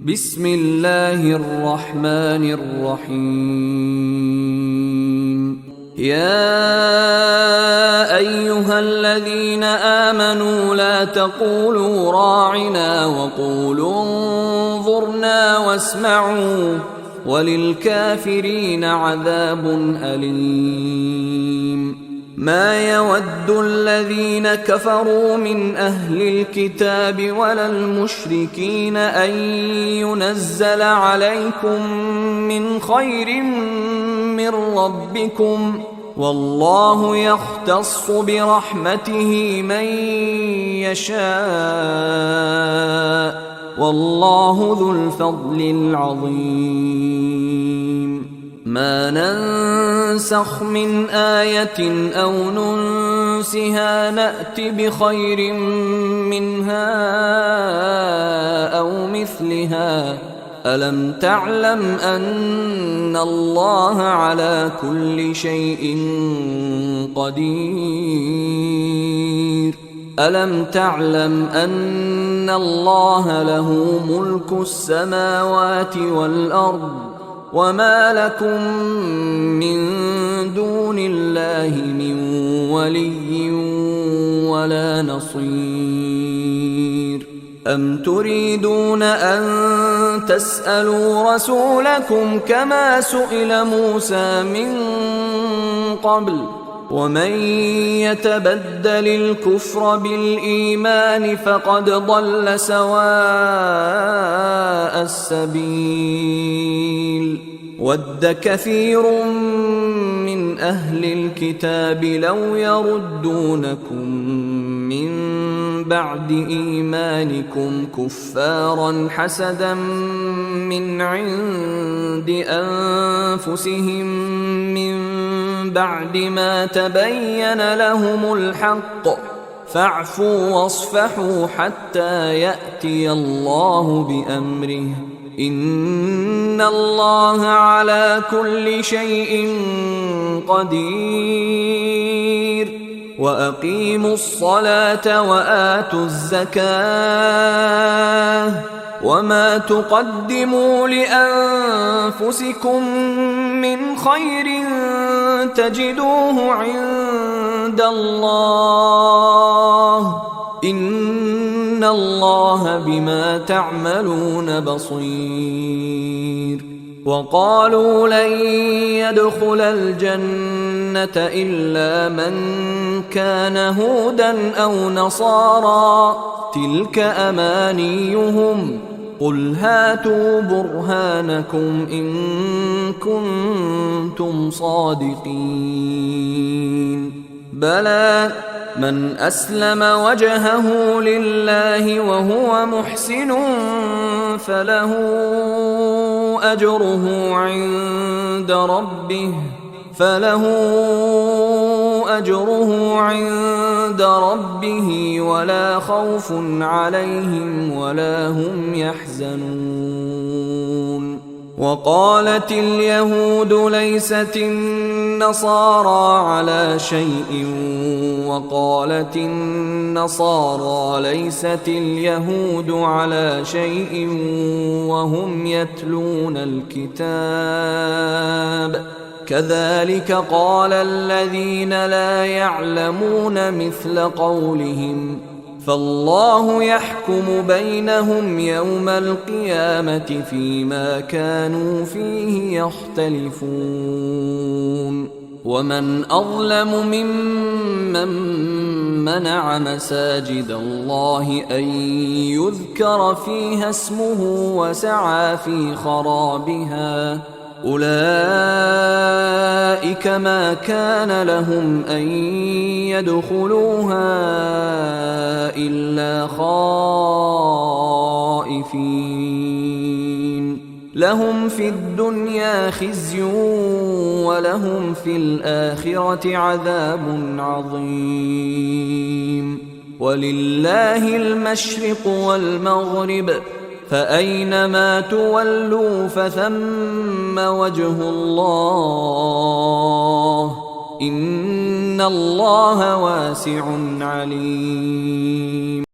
بسم الله الرحمن الرحيم. يا أيها الذين آمنوا لا تقولوا راعنا وقولوا انظرنا واسمعوا وللكافرين عذاب أليم. ما يود الذين كفروا من أهل الكتاب ولا المشركين أن ينزل عليكم من خير من ربكم، والله يختص برحمته من يشاء، والله ذو الفضل العظيم. ما ننسخ من آية أو ننسها نأت بخير منها أو مثلها. ألم تعلم أن الله على كل شيء قدير؟ ألم تعلم أن الله له ملك السماوات والأرض وما لكم من دون الله من ولي ولا نصير؟ أم تريدون أن تسألوا رسولكم كما سئل موسى من قبل؟ ومن يتبدل الكفر بالإيمان فقد ضل سواء السبيل. ود كثير من أهل الكتاب لو يردونكم من بعد إيمانكم كفارا حسدا من عند أنفسهم من بعد ما تبين لهم الحق، فاعفوا واصفحوا حتى يأتي الله بأمره، إن الله على كل شيء قدير. وأقيموا الصلاة وآتوا الزكاة وما تقدموا لأنفسكم من خير تجدوه عند الله، إن الله بما تعملون بصير. وقالوا لن يدخل الجنة إلا من كان هودا أو نصارى، تلك أمانيهم، قل هاتوا برهانكم إن كنتم صادقين. بلى من أسلم وجهه لله وهو محسن فله أجره عند ربه ولا خوف عليهم ولا هم يحزنون. وقالت اليهود ليست النصارى على شيء وقالت النصارى ليست اليهود على شيء وهم يتلون الكتاب، كذلك قال الذين لا يعلمون مثل قولهم، فالله يحكم بينهم يوم القيامة فيما كانوا فيه يختلفون. ومن أظلم ممن منع مساجد الله أن يذكر فيها اسمه وسعى في خرابها، أولئك ما كان لهم أن يدخلوها إلا خائفين، لهم في الدنيا خزي ولهم في الآخرة عذاب عظيم. ولله المشرق والمغرب، فأينما تولوا فثم وجه الله، إن الله واسع عليم.